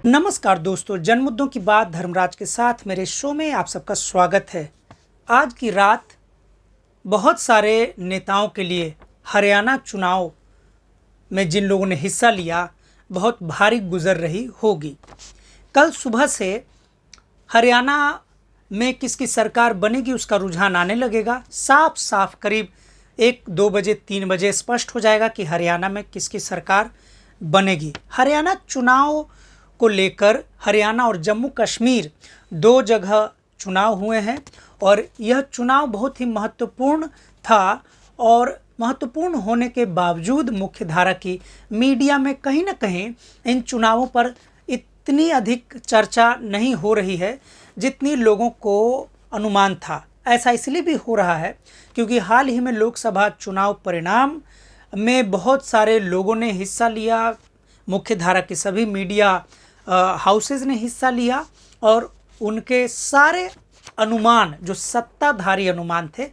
नमस्कार दोस्तों, जन मुद्दों की बात धर्मराज के साथ मेरे शो में आप सबका स्वागत है। आज की रात बहुत सारे नेताओं के लिए हरियाणा चुनाव में जिन लोगों ने हिस्सा लिया बहुत भारी गुजर रही होगी। कल सुबह से हरियाणा में किसकी सरकार बनेगी उसका रुझान आने लगेगा। साफ साफ करीब 1-2 बजे 3 बजे स्पष्ट हो जाएगा कि हरियाणा में किसकी सरकार बनेगी। हरियाणा चुनाव को लेकर हरियाणा और जम्मू कश्मीर 2 जगह चुनाव हुए हैं और यह चुनाव बहुत ही महत्वपूर्ण था और महत्वपूर्ण होने के बावजूद मुख्यधारा की मीडिया में कहीं ना कहीं इन चुनावों पर इतनी अधिक चर्चा नहीं हो रही है जितनी लोगों को अनुमान था। ऐसा इसलिए भी हो रहा है क्योंकि हाल ही में लोकसभा चुनाव परिणाम में बहुत सारे लोगों ने हिस्सा लिया, मुख्यधारा के सभी मीडिया हाउसेज ने हिस्सा लिया और उनके सारे अनुमान जो सत्ताधारी अनुमान थे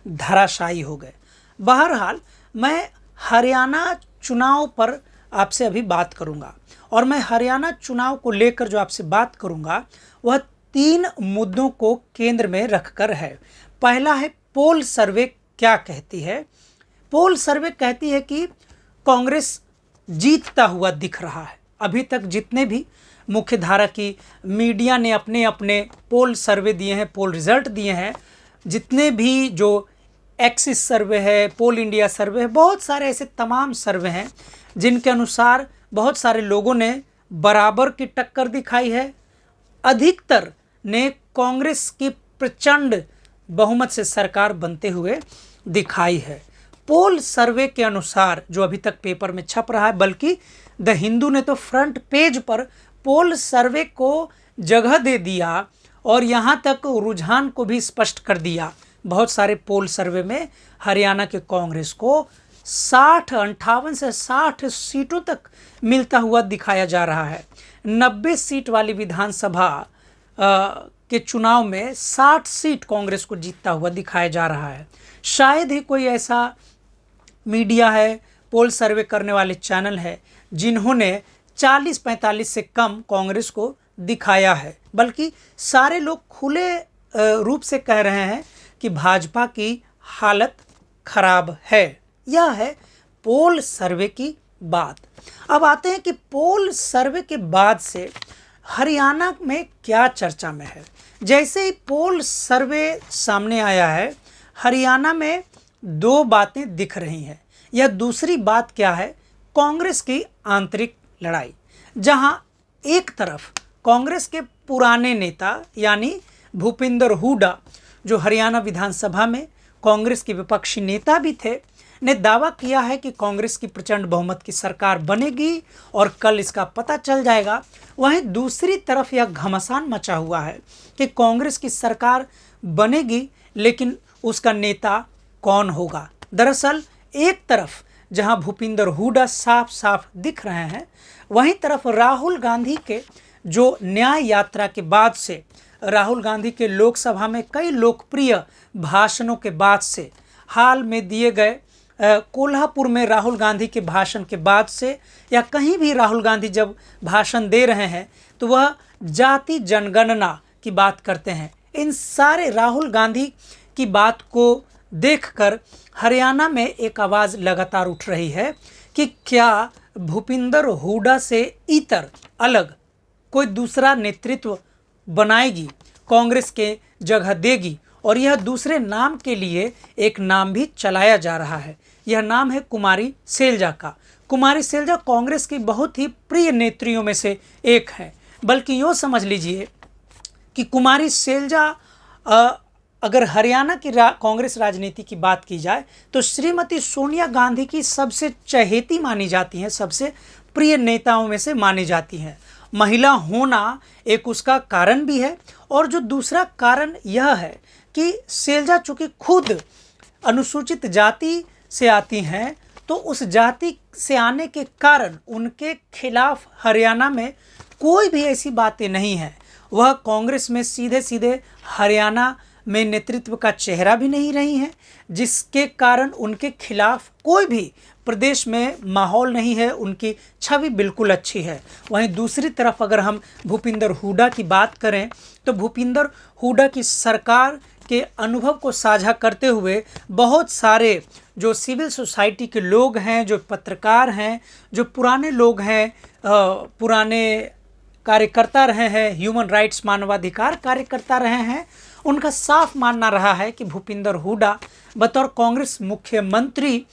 धराशायी हो गए। बहरहाल मैं हरियाणा चुनाव पर आपसे अभी बात करूंगा और मैं हरियाणा चुनाव को लेकर जो आपसे बात करूंगा वह 3 मुद्दों को केंद्र में रखकर है। पहला है पोल सर्वे क्या कहती है। पोल सर्वे कहती है कि कांग्रेस जीतता हुआ दिख रहा है। अभी तक जितने भी मुख्यधारा की मीडिया ने अपने अपने पोल सर्वे दिए हैं, पोल रिजल्ट दिए हैं, जितने भी जो एक्सिस सर्वे है, पोल इंडिया सर्वे है, बहुत सारे ऐसे तमाम सर्वे हैं जिनके अनुसार बहुत सारे लोगों ने बराबर की टक्कर दिखाई है। अधिकतर ने कांग्रेस की प्रचंड बहुमत से सरकार बनते हुए दिखाई है। पोल सर्वे के अनुसार जो अभी तक पेपर में छप रहा है, बल्कि द हिंदू ने तो फ्रंट पेज पर पोल सर्वे को जगह दे दिया और यहाँ तक रुझान को भी स्पष्ट कर दिया। बहुत सारे पोल सर्वे में हरियाणा के कांग्रेस को 58 से 60 सीटों तक मिलता हुआ दिखाया जा रहा है। 90 सीट वाली विधानसभा के चुनाव में 60 सीट कांग्रेस को जीतता हुआ दिखाया जा रहा है। शायद ही कोई ऐसा मीडिया है, पोल सर्वे करने वाले चैनल है जिन्होंने 40-45 से कम कांग्रेस को दिखाया है, बल्कि सारे लोग खुले रूप से कह रहे हैं कि भाजपा की हालत खराब है। यह है पोल सर्वे की बात। अब आते हैं कि पोल सर्वे के बाद से हरियाणा में क्या चर्चा में है। जैसे ही पोल सर्वे सामने आया है, हरियाणा में 2 बातें दिख रही हैं। यह दूसरी बात क्या है? कांग्रेस की आंतरिक लड़ाई, जहां एक तरफ कांग्रेस के पुराने नेता यानी भूपिंदर हुड्डा जो हरियाणा विधानसभा में कांग्रेस के विपक्षी नेता भी थे, ने दावा किया है कि कांग्रेस की प्रचंड बहुमत की सरकार बनेगी और कल इसका पता चल जाएगा। वहीं दूसरी तरफ यह घमासान मचा हुआ है कि कांग्रेस की सरकार बनेगी लेकिन उसका नेता कौन होगा। दरअसल एक तरफ जहां भूपिंदर हुड्डा साफ साफ दिख रहे हैं, वहीं तरफ राहुल गांधी के जो न्याय यात्रा के बाद से, राहुल गांधी के लोकसभा में कई लोकप्रिय भाषणों के बाद से, हाल में दिए गए कोल्हापुर में राहुल गांधी के भाषण के बाद से, या कहीं भी राहुल गांधी जब भाषण दे रहे हैं तो वह जाति जनगणना की बात करते हैं। इन सारे राहुल गांधी की बात को देखकर हरियाणा में एक आवाज़ लगातार उठ रही है कि क्या भूपिंदर हुड्डा से इतर अलग कोई दूसरा नेतृत्व बनाएगी, कांग्रेस के जगह देगी। और यह दूसरे नाम के लिए एक नाम भी चलाया जा रहा है। यह नाम है कुमारी सैलजा का। कुमारी सैलजा कांग्रेस की बहुत ही प्रिय नेत्रियों में से एक है, बल्कि यूँ समझ लीजिए कि कुमारी सैलजा अगर हरियाणा की कांग्रेस राजनीति की बात की जाए तो श्रीमती सोनिया गांधी की सबसे चहेती मानी जाती हैं, सबसे प्रिय नेताओं में से मानी जाती हैं। महिला होना एक उसका कारण भी है और जो दूसरा कारण यह है कि सैलजा चूँकि खुद अनुसूचित जाति से आती हैं तो उस जाति से आने के कारण उनके खिलाफ हरियाणा में कोई भी ऐसी बातें नहीं हैं। वह कांग्रेस में सीधे सीधे हरियाणा में नेतृत्व का चेहरा भी नहीं रही हैं, जिसके कारण उनके खिलाफ कोई भी प्रदेश में माहौल नहीं है, उनकी छवि बिल्कुल अच्छी है। वहीं दूसरी तरफ अगर हम भूपिंदर हुड्डा की बात करें तो भूपिंदर हुड्डा की सरकार के अनुभव को साझा करते हुए बहुत सारे जो सिविल सोसाइटी के लोग हैं, जो पत्रकार हैं, जो पुराने लोग हैं, पुराने कार्यकर्ता रहे हैं, ह्यूमन राइट्स मानवाधिकार कार्यकर्ता रहे हैं, उनका साफ मानना रहा है कि भूपिंदर हुड्डा बतौर कांग्रेस मुख्यमंत्री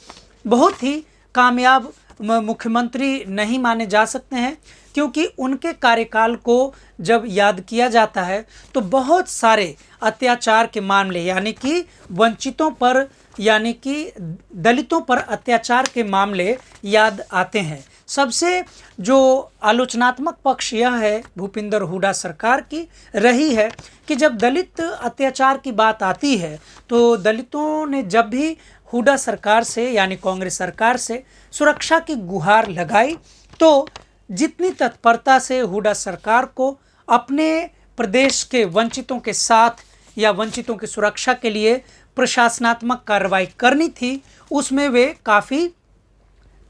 बहुत ही कामयाब मुख्यमंत्री नहीं माने जा सकते हैं, क्योंकि उनके कार्यकाल को जब याद किया जाता है तो बहुत सारे अत्याचार के मामले, यानी कि वंचितों पर, यानी कि दलितों पर अत्याचार के मामले याद आते हैं। सबसे जो आलोचनात्मक पक्ष यह है भूपिंदर हुड्डा सरकार की रही है कि जब दलित अत्याचार की बात आती है तो दलितों ने जब भी हुड्डा सरकार से, यानी कांग्रेस सरकार से सुरक्षा की गुहार लगाई, तो जितनी तत्परता से हुड्डा सरकार को अपने प्रदेश के वंचितों के साथ या वंचितों की सुरक्षा के लिए प्रशासनात्मक कार्रवाई करनी थी, उसमें वे काफ़ी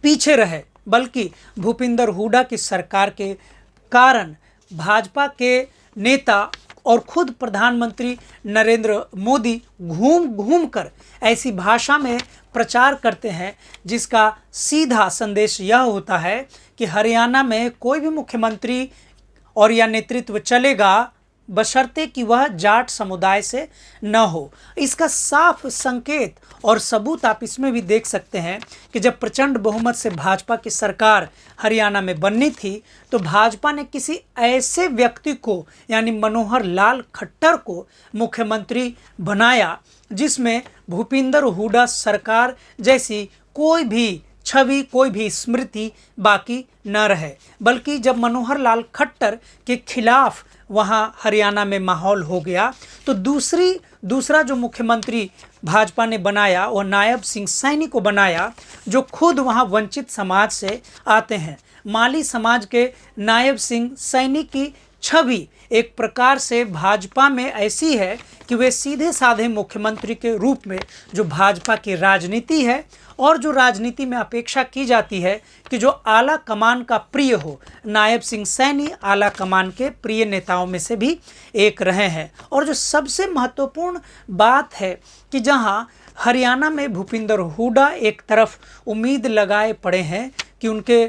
पीछे रहे। बल्कि भूपिंदर हुड्डा की सरकार के कारण भाजपा के नेता और खुद प्रधानमंत्री नरेंद्र मोदी घूम घूम कर ऐसी भाषा में प्रचार करते हैं जिसका सीधा संदेश यह होता है कि हरियाणा में कोई भी मुख्यमंत्री और या नेतृत्व चलेगा बशर्ते कि वह जाट समुदाय से न हो। इसका साफ संकेत और सबूत आप इसमें भी देख सकते हैं कि जब प्रचंड बहुमत से भाजपा की सरकार हरियाणा में बननी थी तो भाजपा ने किसी ऐसे व्यक्ति को, यानी मनोहर लाल खट्टर को मुख्यमंत्री बनाया जिसमें भूपिंदर हुड्डा सरकार जैसी कोई भी छवि, कोई भी स्मृति बाकी न रहे। बल्कि जब मनोहर लाल खट्टर के खिलाफ वहाँ हरियाणा में माहौल हो गया तो दूसरा जो मुख्यमंत्री भाजपा ने बनाया वो नायब सिंह सैनी को बनाया, जो खुद वहाँ वंचित समाज से आते हैं। माली समाज के नायब सिंह सैनी की छवि एक प्रकार से भाजपा में ऐसी है कि वे सीधे साधे मुख्यमंत्री के रूप में, जो भाजपा की राजनीति है और जो राजनीति में अपेक्षा की जाती है कि जो आला कमान का प्रिय हो, नायब सिंह सैनी आला कमान के प्रिय नेताओं में से भी एक रहे हैं। और जो सबसे महत्वपूर्ण बात है कि जहां हरियाणा में भूपिंदर हुड्डा एक तरफ उम्मीद लगाए पड़े हैं कि उनके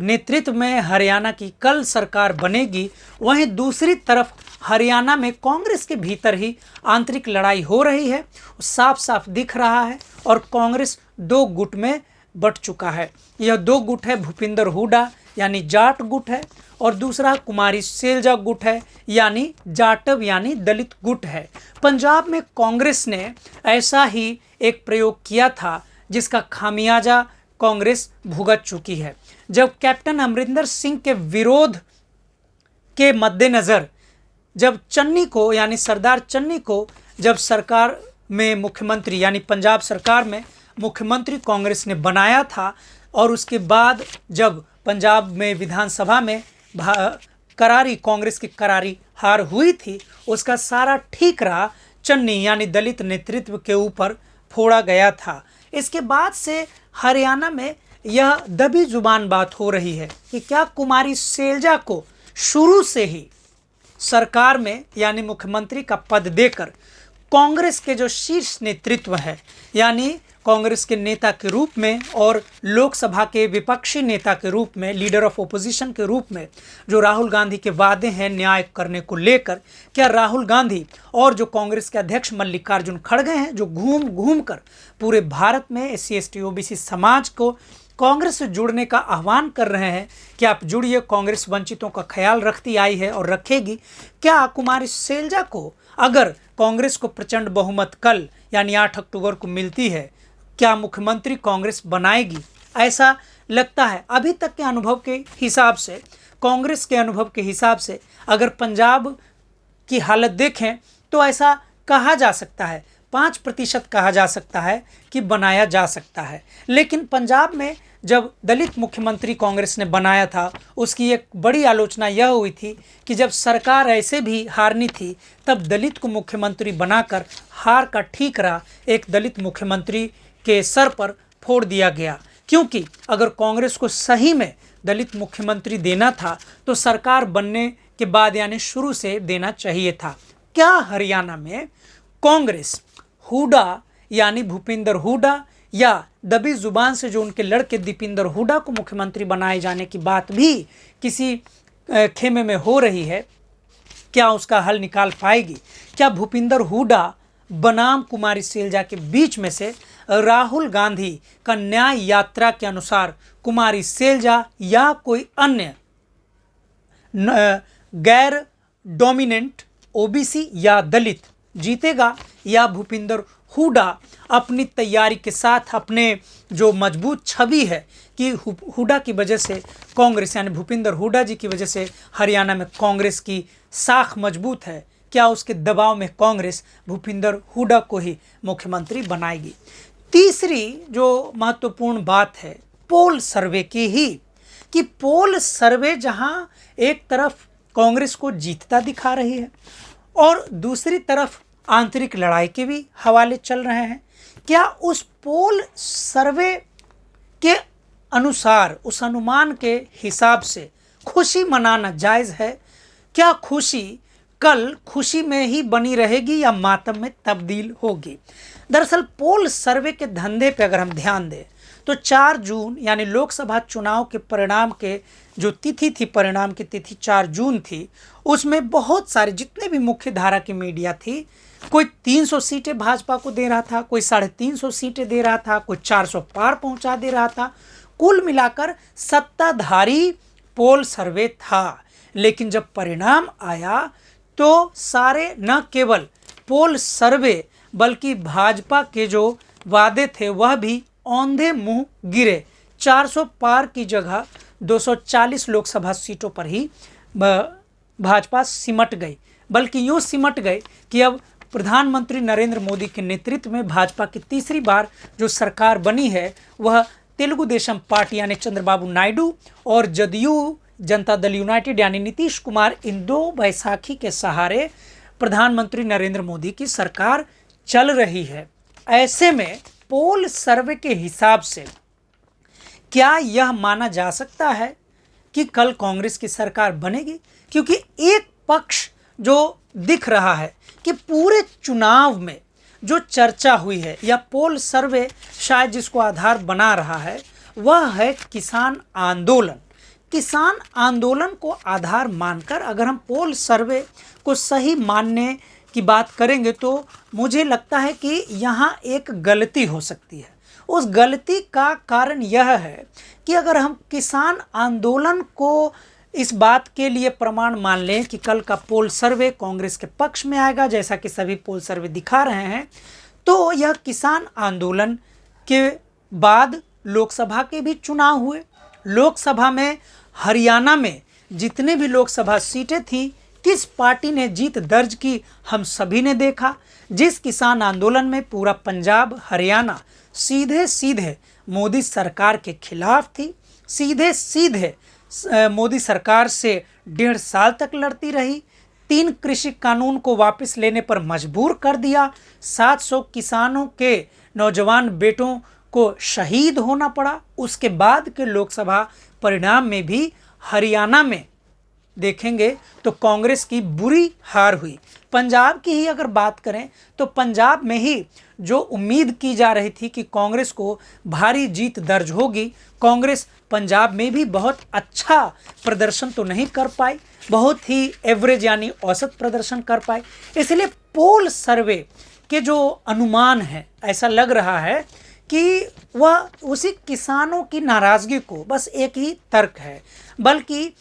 नेतृत्व में हरियाणा की कल सरकार बनेगी, वहीं दूसरी तरफ हरियाणा में कांग्रेस के भीतर ही आंतरिक लड़ाई हो रही है, साफ साफ दिख रहा है। और कांग्रेस दो गुट में बट चुका है। यह दो गुट है, भूपिंदर हुड्डा यानी जाट गुट है और दूसरा कुमारी सैलजा गुट है, यानी जाटव यानी दलित गुट है। पंजाब में कांग्रेस ने ऐसा ही एक प्रयोग किया था जिसका खामियाजा कांग्रेस भुगत चुकी है। जब कैप्टन अमरिंदर सिंह के विरोध के मद्देनज़र जब चन्नी को, यानी सरदार चन्नी को जब सरकार में मुख्यमंत्री, यानी पंजाब सरकार में मुख्यमंत्री कांग्रेस ने बनाया था, और उसके बाद जब पंजाब में विधानसभा में कांग्रेस की करारी हार हुई थी, उसका सारा ठीकरा चन्नी यानी दलित नेतृत्व के ऊपर फोड़ा गया था। इसके बाद से हरियाणा में यह दबी जुबान बात हो रही है कि क्या कुमारी सैलजा को शुरू से ही सरकार में यानी मुख्यमंत्री का पद देकर कांग्रेस के जो शीर्ष नेतृत्व है, यानी कांग्रेस के नेता के रूप में और लोकसभा के विपक्षी नेता के रूप में, लीडर ऑफ ओपोजिशन के रूप में जो राहुल गांधी के वादे हैं न्याय करने को लेकर, क्या राहुल गांधी और जो कांग्रेस के अध्यक्ष मल्लिकार्जुन खड़गे हैं, जो घूम घूम कर पूरे भारत में SC ST OBC समाज को कांग्रेस से जुड़ने का आह्वान कर रहे हैं कि आप जुड़िए, कांग्रेस वंचितों का ख्याल रखती आई है और रखेगी। क्या कुमारी सैलजा को अगर कांग्रेस को प्रचंड बहुमत कल यानी 8 अक्टूबर को मिलती है, क्या मुख्यमंत्री कांग्रेस बनाएगी? ऐसा लगता है। अभी तक के अनुभव के हिसाब से, कांग्रेस के अनुभव के हिसाब से अगर पंजाब की हालत देखें तो ऐसा कहा जा सकता है, 5% कहा जा सकता है कि बनाया जा सकता है। लेकिन पंजाब में जब दलित मुख्यमंत्री कांग्रेस ने बनाया था, उसकी एक बड़ी आलोचना यह हुई थी कि जब सरकार ऐसे भी हारनी थी तब दलित को मुख्यमंत्री बनाकर हार का ठीकरा एक दलित मुख्यमंत्री के सर पर फोड़ दिया गया, क्योंकि अगर कांग्रेस को सही में दलित मुख्यमंत्री देना था तो सरकार बनने के बाद यानी शुरू से देना चाहिए था। क्या हरियाणा में कांग्रेस हुड्डा यानी भूपिंदर हुड्डा या दबी जुबान से जो उनके लड़के दीपिंदर हुड्डा को मुख्यमंत्री बनाए जाने की बात भी किसी खेमे में हो रही है, क्या उसका हल निकाल पाएगी? क्या भूपिंदर हुड्डा बनाम कुमारी सैलजा के बीच में से राहुल गांधी का न्याय यात्रा के अनुसार कुमारी सैलजा या कोई अन्य गैर डोमिनेंट ओबीसी या दलित जीतेगा, या भूपिंदर हुड्डा अपनी तैयारी के साथ अपने जो मजबूत छवि है कि हुड्डा की वजह से कांग्रेस यानी भूपिंदर हुड्डा जी की वजह से हरियाणा में कांग्रेस की साख मजबूत है, क्या उसके दबाव में कांग्रेस भूपिंदर हुड्डा को ही मुख्यमंत्री बनाएगी? तीसरी जो महत्वपूर्ण बात है पोल सर्वे की ही, कि पोल सर्वे जहां एक तरफ कांग्रेस को जीतता दिखा रही है और दूसरी तरफ आंतरिक लड़ाई के भी हवाले चल रहे हैं, क्या उस पोल सर्वे के अनुसार उस अनुमान के हिसाब से खुशी मनाना जायज़ है? क्या खुशी कल खुशी में ही बनी रहेगी या मातम में तब्दील होगी? दरअसल पोल सर्वे के धंधे पे अगर हम ध्यान दें तो 4 जून यानी लोकसभा चुनाव के परिणाम के जो तिथि थी, परिणाम की तिथि 4 जून थी, उसमें बहुत सारे जितने भी मुख्य धारा की मीडिया थी, कोई 300 सीटें भाजपा को दे रहा था, कोई 350 सीटें दे रहा था, कोई 400 पार पहुंचा दे रहा था। कुल मिलाकर सत्ताधारी पोल सर्वे था, लेकिन जब परिणाम आया तो सारे न केवल पोल सर्वे बल्कि भाजपा के जो वादे थे वह भी औंधे मुंह गिरे। 400 पार की जगह 240 लोकसभा सीटों पर ही भाजपा सिमट गई, बल्कि यूँ सिमट गई कि अब प्रधानमंत्री नरेंद्र मोदी के नेतृत्व में भाजपा की तीसरी बार जो सरकार बनी है वह तेलुगु देशम पार्टी यानी चंद्रबाबू नायडू और जदयू जनता दल यूनाइटेड यानी नीतीश कुमार, इन दो बैसाखी के सहारे प्रधानमंत्री नरेंद्र मोदी की सरकार चल रही है। ऐसे में पोल सर्वे के हिसाब से क्या यह माना जा सकता है कि कल कांग्रेस की सरकार बनेगी? क्योंकि एक पक्ष जो दिख रहा है कि पूरे चुनाव में जो चर्चा हुई है या पोल सर्वे शायद जिसको आधार बना रहा है वह है किसान आंदोलन। किसान आंदोलन को आधार मानकर अगर हम पोल सर्वे को सही मानने की बात करेंगे तो मुझे लगता है कि यहाँ एक गलती हो सकती है। उस गलती का कारण यह है कि अगर हम किसान आंदोलन को इस बात के लिए प्रमाण मान लें कि कल का पोल सर्वे कांग्रेस के पक्ष में आएगा, जैसा कि सभी पोल सर्वे दिखा रहे हैं, तो यह किसान आंदोलन के बाद लोकसभा के भी चुनाव हुए। लोकसभा में हरियाणा में जितने भी लोकसभा सीटें थी, किस पार्टी ने जीत दर्ज की हम सभी ने देखा। जिस किसान आंदोलन में पूरा पंजाब हरियाणा सीधे सीधे मोदी सरकार के खिलाफ थी, सीधे सीधे मोदी सरकार से 1.5 साल तक लड़ती रही, 3 कृषि कानून को वापस लेने पर मजबूर कर दिया, 700 किसानों के नौजवान बेटों को शहीद होना पड़ा। उसके बाद के लोकसभा परिणाम में भी हरियाणा में देखेंगे तो कांग्रेस की बुरी हार हुई। पंजाब की ही अगर बात करें तो पंजाब में ही जो उम्मीद की जा रही थी कि कांग्रेस को भारी जीत दर्ज होगी, कांग्रेस पंजाब में भी बहुत अच्छा प्रदर्शन तो नहीं कर पाई, बहुत ही एवरेज यानी औसत प्रदर्शन कर पाई। इसलिए पोल सर्वे के जो अनुमान है ऐसा लग रहा है कि वह उसी किसानों की नाराज़गी को बस एक ही तर्क है, बल्कि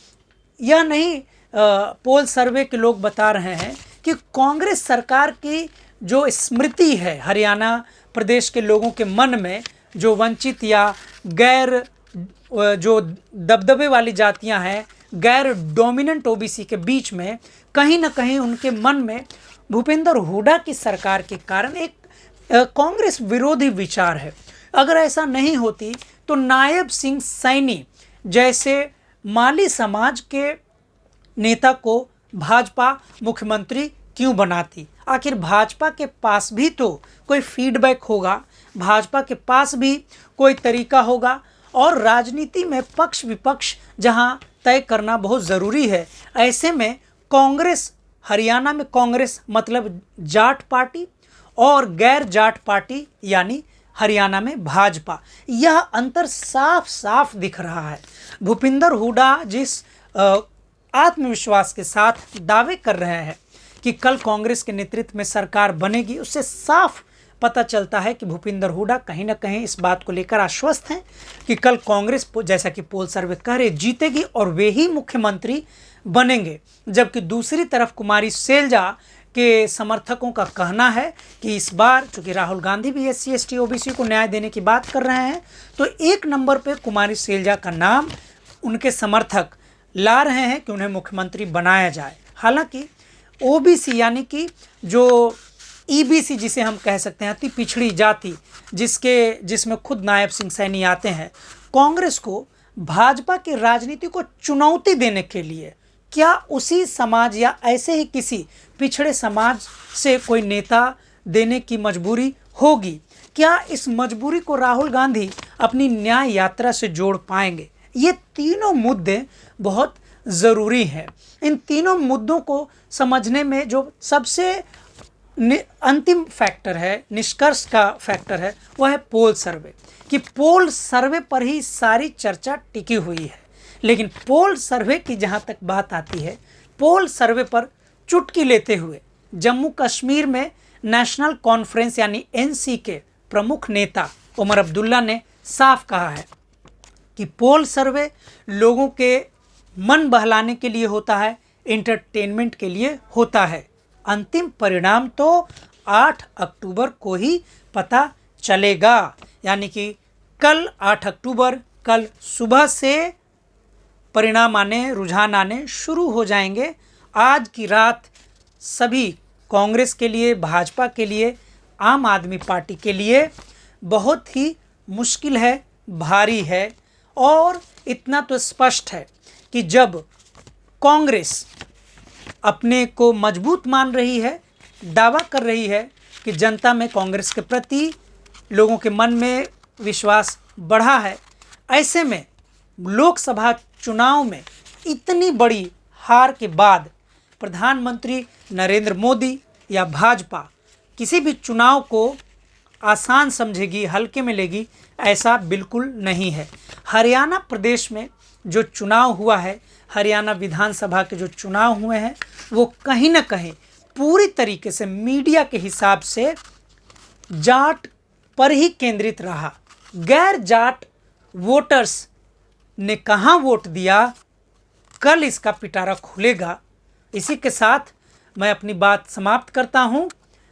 यह नहीं पोल सर्वे के लोग बता रहे हैं कि कांग्रेस सरकार की जो स्मृति है हरियाणा प्रदेश के लोगों के मन में, जो वंचित या गैर जो दबदबे वाली जातियां हैं, गैर डोमिनेंट ओबीसी के बीच में कहीं ना कहीं उनके मन में भूपेंद्र हुड्डा की सरकार के कारण एक कांग्रेस विरोधी विचार है। अगर ऐसा नहीं होती तो नायब सिंह सैनी जैसे माली समाज के नेता को भाजपा मुख्यमंत्री क्यों बनाती? आखिर भाजपा के पास भी तो कोई फीडबैक होगा, भाजपा के पास भी कोई तरीका होगा और राजनीति में पक्ष विपक्ष जहां तय करना बहुत ज़रूरी है, ऐसे में कांग्रेस, हरियाणा में कांग्रेस मतलब जाट पार्टी और गैर जाट पार्टी यानी हरियाणा में भाजपा, यह अंतर साफ साफ दिख रहा है। भूपिंदर हुड्डा जिस आत्मविश्वास के साथ दावे कर रहे हैं कि कल कांग्रेस के नेतृत्व में सरकार बनेगी, उससे साफ पता चलता है कि भूपिंदर हुड्डा कहीं ना कहीं इस बात को लेकर आश्वस्त हैं कि कल कांग्रेस, जैसा कि पोल सर्वे कह रहे, जीतेगी और वे ही मुख्यमंत्री बनेंगे। जबकि दूसरी तरफ कुमारी सैलजा के समर्थकों का कहना है कि इस बार चूंकि राहुल गांधी भी SC ST OBC को न्याय देने की बात कर रहे हैं, तो एक नंबर पे कुमारी सैलजा का नाम उनके समर्थक ला रहे हैं कि उन्हें मुख्यमंत्री बनाया जाए। हालांकि OBC यानी कि जो EBC जिसे हम कह सकते हैं, अति पिछड़ी जाति, जिसमें खुद नायब सिंह सैनी आते हैं, कांग्रेस को भाजपा की राजनीति को चुनौती देने के लिए क्या उसी समाज या ऐसे ही किसी पिछड़े समाज से कोई नेता देने की मजबूरी होगी? क्या इस मजबूरी को राहुल गांधी अपनी न्याय यात्रा से जोड़ पाएंगे? ये तीनों मुद्दे बहुत ज़रूरी हैं। इन तीनों मुद्दों को समझने में जो सबसे अंतिम फैक्टर है, निष्कर्ष का फैक्टर है, वह है पोल सर्वे। कि पोल सर्वे पर ही सारी चर्चा टिकी हुई है। लेकिन पोल सर्वे की जहाँ तक बात आती है, पोल सर्वे पर चुटकी लेते हुए जम्मू कश्मीर में नेशनल कॉन्फ्रेंस यानी NC के प्रमुख नेता उमर अब्दुल्ला ने साफ कहा है कि पोल सर्वे लोगों के मन बहलाने के लिए होता है, एंटरटेनमेंट के लिए होता है। अंतिम परिणाम तो 8 अक्टूबर को ही पता चलेगा। यानी कि कल 8 अक्टूबर, कल सुबह से परिणाम आने, रुझान आने शुरू हो जाएंगे। आज की रात सभी कांग्रेस के लिए, भाजपा के लिए, आम आदमी पार्टी के लिए बहुत ही मुश्किल है, भारी है। और इतना तो स्पष्ट है कि जब कांग्रेस अपने को मजबूत मान रही है, दावा कर रही है कि जनता में कांग्रेस के प्रति लोगों के मन में विश्वास बढ़ा है, ऐसे में लोकसभा चुनाव में इतनी बड़ी हार के बाद प्रधानमंत्री नरेंद्र मोदी या भाजपा किसी भी चुनाव को आसान समझेगी, हल्के में लेगी, ऐसा बिल्कुल नहीं है। हरियाणा प्रदेश में जो चुनाव हुआ है, हरियाणा विधानसभा के जो चुनाव हुए हैं, वो कहीं ना कहीं पूरी तरीके से मीडिया के हिसाब से जाट पर ही केंद्रित रहा। गैर जाट वोटर्स ने कहाँ वोट दिया, कल इसका पिटारा खुलेगा। इसी के साथ मैं अपनी बात समाप्त करता हूँ।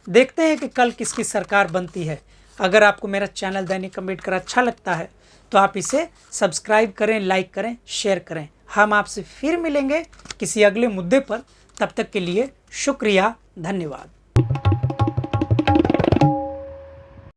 देखते हैं कि कल किसकी सरकार बनती है। अगर आपको मेरा चैनल दैनिक अम्बेडकर अच्छा लगता है तो आप इसे सब्सक्राइब करें, लाइक करें, शेयर करें। हम आपसे फिर मिलेंगे किसी अगले मुद्दे पर। तब तक के लिए शुक्रिया, धन्यवाद।